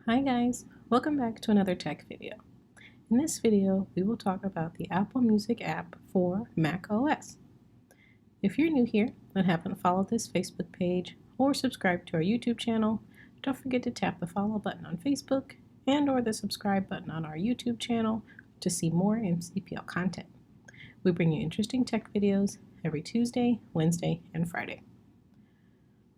Hi guys, welcome back to another tech video. In this video, we will talk about the Apple Music app for Mac OS. If you're new here and haven't followed this Facebook page or subscribed to our YouTube channel, don't forget to tap the follow button on Facebook and or the subscribe button on our YouTube channel to see more MCPL content. We bring you interesting tech videos every Tuesday, Wednesday, and Friday.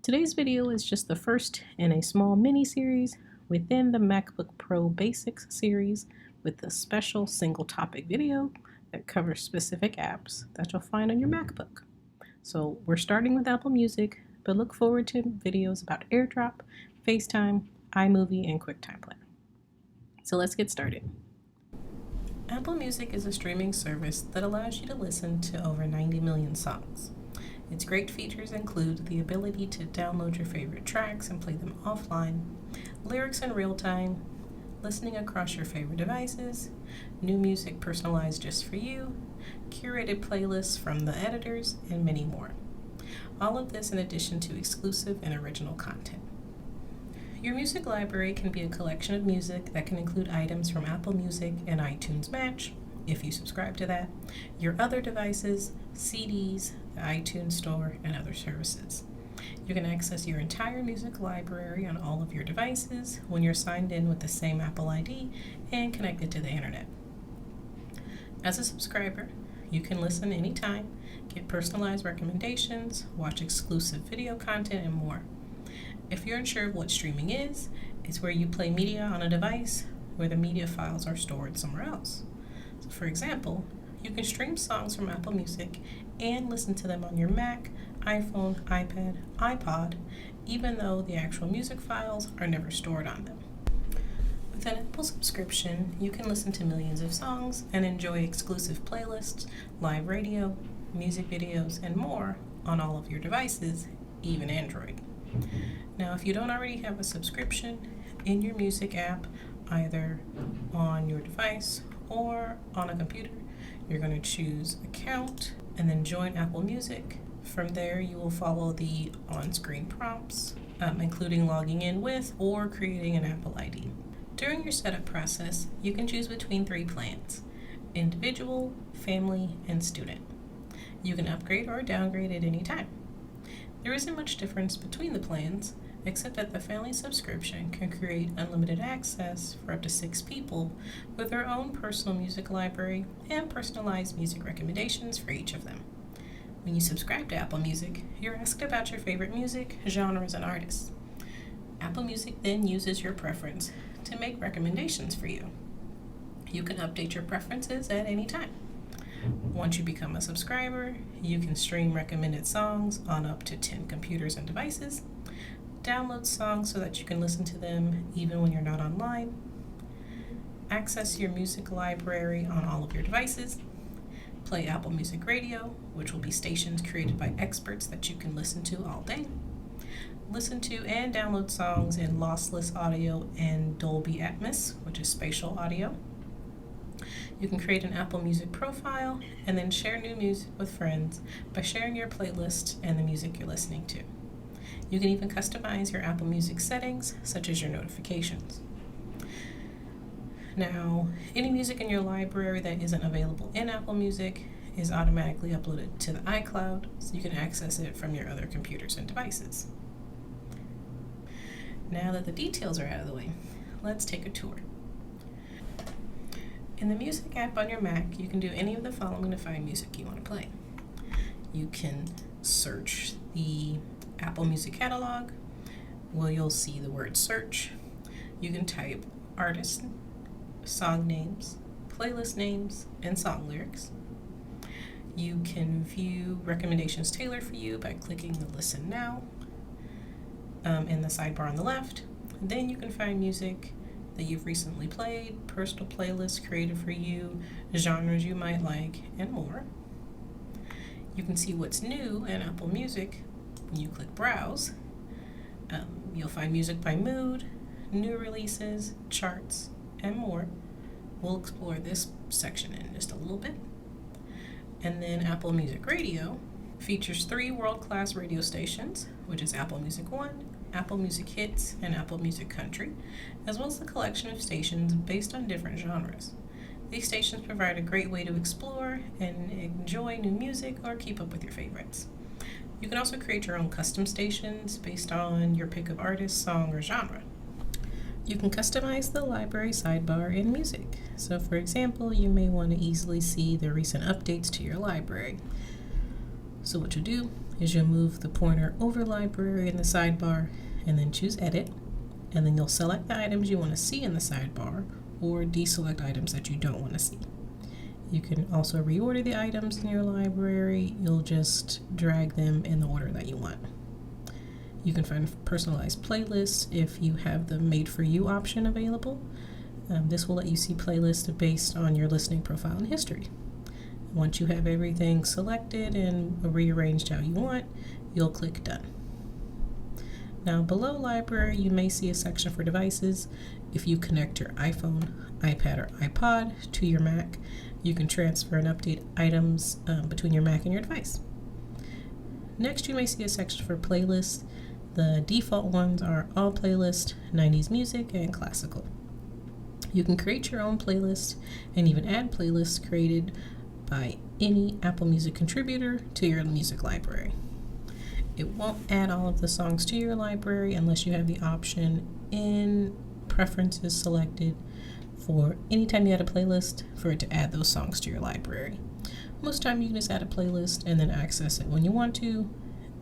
Today's video is just the first in a small mini-series within the MacBook Pro Basics series with a special single topic video that covers specific apps that you'll find on your MacBook. So we're starting with Apple Music, but look forward to videos about AirDrop, FaceTime, iMovie, and QuickTime Player. So let's get started. Apple Music is a streaming service that allows you to listen to over 90 million songs. Its great features include the ability to download your favorite tracks and play them offline, lyrics in real time, listening across your favorite devices, new music personalized just for you, curated playlists from the editors, and many more. All of this in addition to exclusive and original content. Your music library can be a collection of music that can include items from Apple Music and iTunes Match, if you subscribe to that, your other devices, CDs, the iTunes Store, and other services. You can access your entire music library on all of your devices when you're signed in with the same Apple ID and connected to the internet. As a subscriber, you can listen anytime, get personalized recommendations, watch exclusive video content, and more. If you're unsure of what streaming is, it's where you play media on a device where the media files are stored somewhere else. So for example, you can stream songs from Apple Music and listen to them on your Mac, iPhone, iPad, iPod, even though the actual music files are never stored on them. With an Apple subscription, you can listen to millions of songs and enjoy exclusive playlists, live radio, music videos, and more on all of your devices, even Android. Now, if you don't already have a subscription in your music app, either on your device or on a computer, you're going to choose Account and then Join Apple Music. From there, you will follow the on-screen prompts, including logging in with or creating an Apple ID. During your setup process, you can choose between 3 plans: individual, family, and student. You can upgrade or downgrade at any time. There isn't much difference between the plans, except that the family subscription can create unlimited access for up to 6 people with their own personal music library and personalized music recommendations for each of them. When you subscribe to Apple Music, you're asked about your favorite music, genres, and artists. Apple Music then uses your preference to make recommendations for you. You can update your preferences at any time. Once you become a subscriber, you can stream recommended songs on up to 10 computers and devices, download songs so that you can listen to them even when you're not online, access your music library on all of your devices, play Apple Music Radio, which will be stations created by experts that you can listen to all day, listen to and download songs in lossless audio and Dolby Atmos, which is spatial audio. You can create an Apple Music profile and then share new music with friends by sharing your playlist and the music you're listening to. You can even customize your Apple Music settings, such as your notifications. Now, any music in your library that isn't available in Apple Music is automatically uploaded to the iCloud, so you can access it from your other computers and devices. Now that the details are out of the way, let's take a tour. In the Music app on your Mac, you can do any of the following to find music you want to play. You can search the Apple Music catalog, where you'll see the word search. You can type artist, song names, playlist names, and song lyrics. You can view recommendations tailored for you by clicking the Listen Now in the sidebar on the left. Then you can find music that you've recently played, personal playlists created for you, genres you might like, and more. You can see what's new in Apple Music when you click Browse. You'll find music by mood, new releases, charts, and more. We'll explore this section in just a little bit. And then Apple Music Radio features 3 world-class radio stations, which is Apple Music 1, Apple Music Hits and Apple Music Country, as well as a collection of stations based on different genres. These stations provide a great way to explore and enjoy new music or keep up with your favorites. You can also create your own custom stations based on your pick of artist, song, or genre. You can customize the library sidebar in music. So for example, you may want to easily see the recent updates to your library. So what you do is you'll move the pointer over library in the sidebar and then choose edit, and then you'll select the items you want to see in the sidebar or deselect items that you don't want to see. You can also reorder the items in your library. You'll just drag them in the order that you want. You can find personalized playlists if you have the Made For You option available. This will let you see playlists based on your listening profile and history. Once you have everything selected and rearranged how you want, you'll click Done. Now below Library, you may see a section for devices. If you connect your iPhone, iPad, or iPod to your Mac, you can transfer and update items between your Mac and your device. Next, you may see a section for playlists. The default ones are All Playlist, 90s Music, and Classical. You can create your own playlist and even add playlists created by any Apple Music contributor to your music library. It won't add all of the songs to your library unless you have the option in Preferences selected for anytime you add a playlist for it to add those songs to your library. Most time you can just add a playlist and then access it when you want to,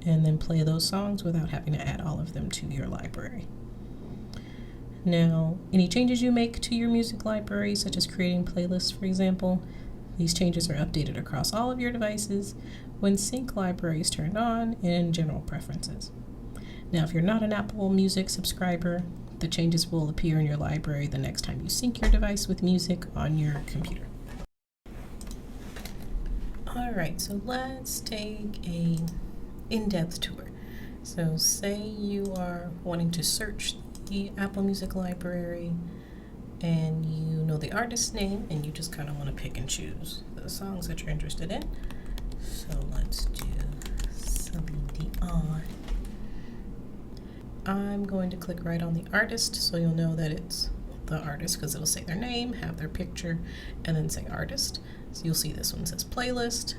and then play those songs without having to add all of them to your library. Now, any changes you make to your music library, such as creating playlists, for example, these changes are updated across all of your devices when Sync Library is turned on in General Preferences. Now, if you're not an Apple Music subscriber, the changes will appear in your library the next time you sync your device with music on your computer. Alright, so let's take a in-depth tour. So say you are wanting to search the Apple Music library and you know the artist's name and you just kind of want to pick and choose the songs that you're interested in. So let's do Celine Dion. I'm going to click right on the artist so you'll know that it's the artist because it'll say their name, have their picture, and then say artist. So you'll see this one says playlist,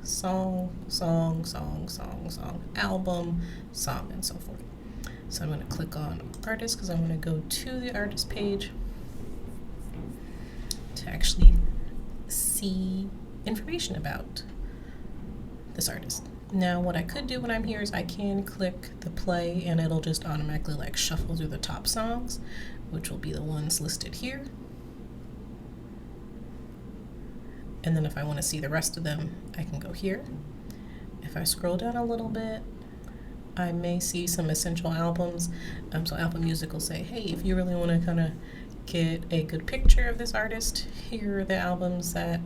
song, song, song, song, song, album, song, and so forth. So I'm going to click on artist because I want to go to the artist page to actually see information about this artist. Now what I could do when I'm here is I can click the play and it'll just automatically like shuffle through the top songs, which will be the ones listed here. And then if I want to see the rest of them, I can go here. If I scroll down a little bit, I may see some essential albums. So Apple Music will say, hey, if you really want to kind of get a good picture of this artist, here are the albums that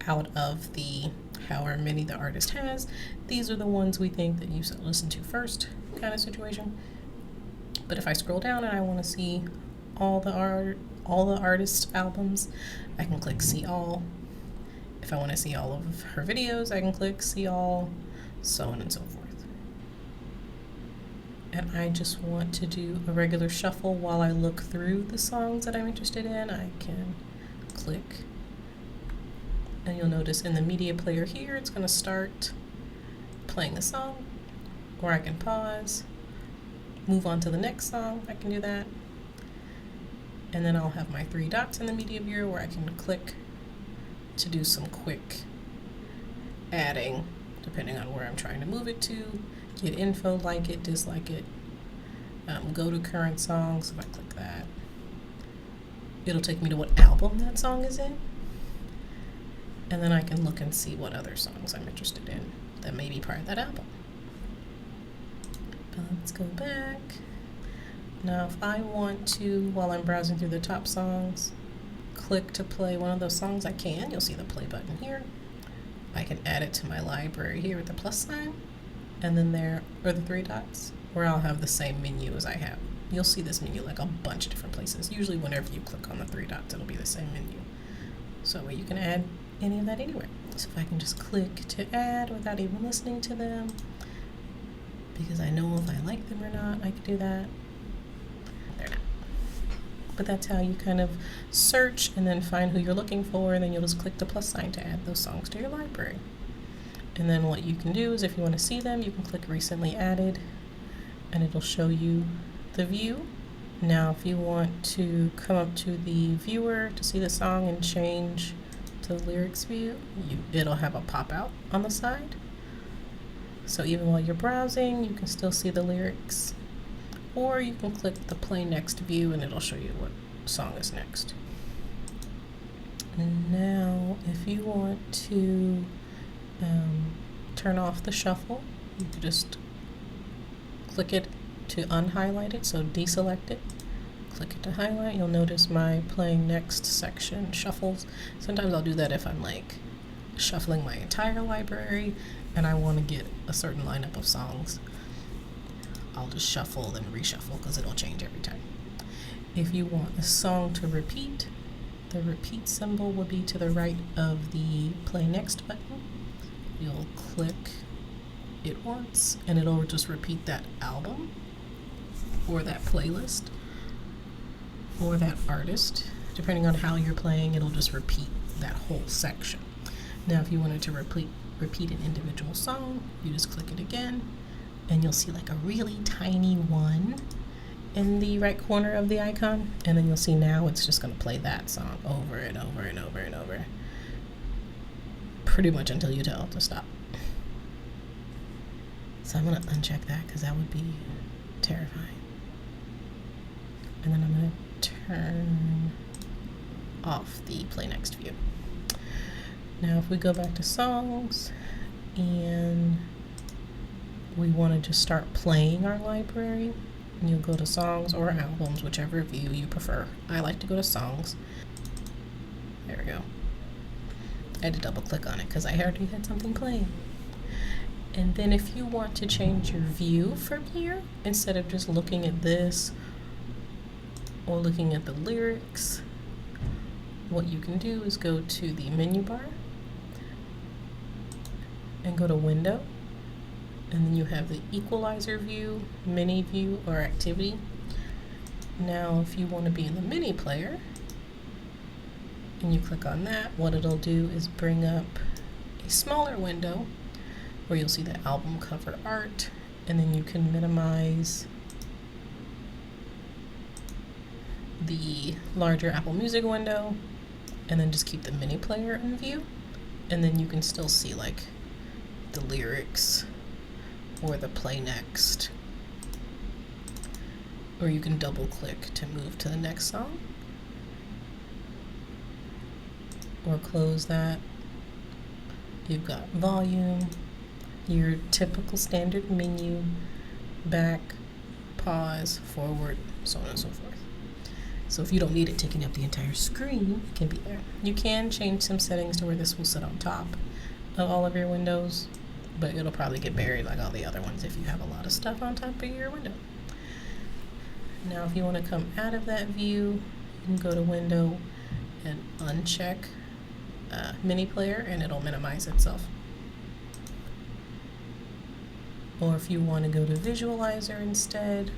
out of the however many the artist has, these are the ones we think that you should listen to first, kind of situation. But if I scroll down and I want to see all the artist albums, I can click see all. If I want to see all of her videos, I can click see all, so on and so forth. And I just want to do a regular shuffle while I look through the songs that I'm interested in. I can click, and you'll notice in the media player here, it's going to start playing the song, or I can pause, move on to the next song, I can do that. And then I'll have my three dots in the media viewer where I can click to do some quick adding, depending on where I'm trying to move it to, get info, like it, dislike it, go to current songs. If I click that, it'll take me to what album that song is in, and then I can look and see what other songs I'm interested in that may be part of that album. Let's go back. Now if I want to, while I'm browsing through the top songs, click to play one of those songs, I can. You'll see the play button here. I can add it to my library here with the plus sign, and then there are the three dots where I'll have the same menu as I have. You'll see this menu like a bunch of different places. Usually whenever you click on the three dots, it'll be the same menu. So you can add any of that anywhere. So if I can just click to add without even listening to them, because I know if I like them or not. I can do that. They're not. But that's how you kind of search and then find who you're looking for, and then you'll just click the plus sign to add those songs to your library. And then what you can do is, if you want to see them, you can click recently added and it'll show you the view. Now if you want to come up to the viewer to see the song and change to the lyrics view, it'll have a pop out on the side. So even while you're browsing, you can still see the lyrics. Or you can click the play next view and it'll show you what song is next. And now if you want to turn off the shuffle, you can just click it to unhighlight it, so deselect it, click it to highlight. You'll notice my playing next section shuffles. Sometimes I'll do that if I'm like shuffling my entire library and I want to get a certain lineup of songs. I'll just shuffle then reshuffle because it'll change every time. If you want a song to repeat, the repeat symbol will be to the right of the play next button. You'll click it once and it'll just repeat that album or that playlist or that artist. Depending on how you're playing, it'll just repeat that whole section. Now if you wanted to repeat an individual song, you just click it again and you'll see like a really tiny one in the right corner of the icon, and then you'll see now it's just going to play that song over and over and over and over, pretty much until you tell it to stop. So I'm going to uncheck that because that would be terrifying. And then I'm going to turn off the play next view. Now if we go back to songs and we want to just start playing our library, and you'll go to songs or albums, whichever view you prefer. I like to go to songs. There we go. I had to double click on it because I heard you had something playing. And then if you want to change your view from here, instead of just looking at this or looking at the lyrics, what you can do is go to the menu bar and go to window, and then you have the equalizer view, mini view, or activity. Now if you want to be in the mini player and you click on that, what it'll do is bring up a smaller window where you'll see the album cover art, and then you can minimize the larger Apple Music window and then just keep the mini player in view, and then you can still see like the lyrics or the play next, or you can double click to move to the next song or close that. You've got volume, your typical standard menu, back, pause, forward, so on and so forth. So if you don't need it taking up the entire screen, it can be there. You can change some settings to where this will sit on top of all of your windows, but it'll probably get buried like all the other ones if you have a lot of stuff on top of your window. Now if you want to come out of that view, you can go to window and uncheck mini player and it'll minimize itself. Or if you want to go to visualizer instead,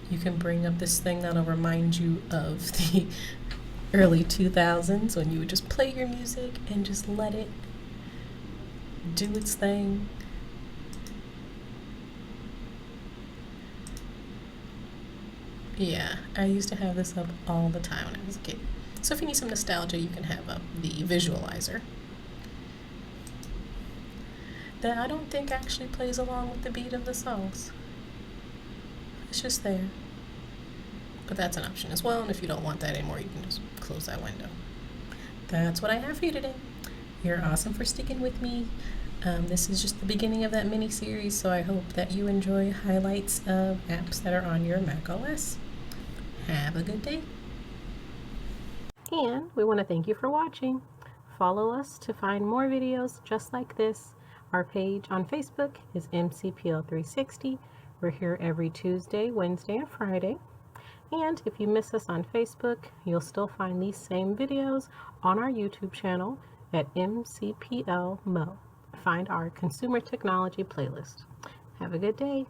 you can bring up this thing that'll remind you of the early 2000s when you would just play your music and just let it do its thing. Yeah, I used to have this up all the time when I was a kid. So if you need some nostalgia, you can have up the visualizer that I don't think actually plays along with the beat of the songs. It's just there. But that's an option as well, and if you don't want that anymore, you can just close that window. That's what I have for you today. You're awesome for sticking with me. This is just the beginning of that mini series, so I hope that you enjoy highlights of apps that are on your macOS. Have a good day. And we want to thank you for watching. Follow us to find more videos just like this. Our page on Facebook is MCPL 360. We're here every Tuesday, Wednesday, and Friday. And if you miss us on Facebook, you'll still find these same videos on our YouTube channel at MCPL Mo. Find our consumer technology playlist. Have a good day.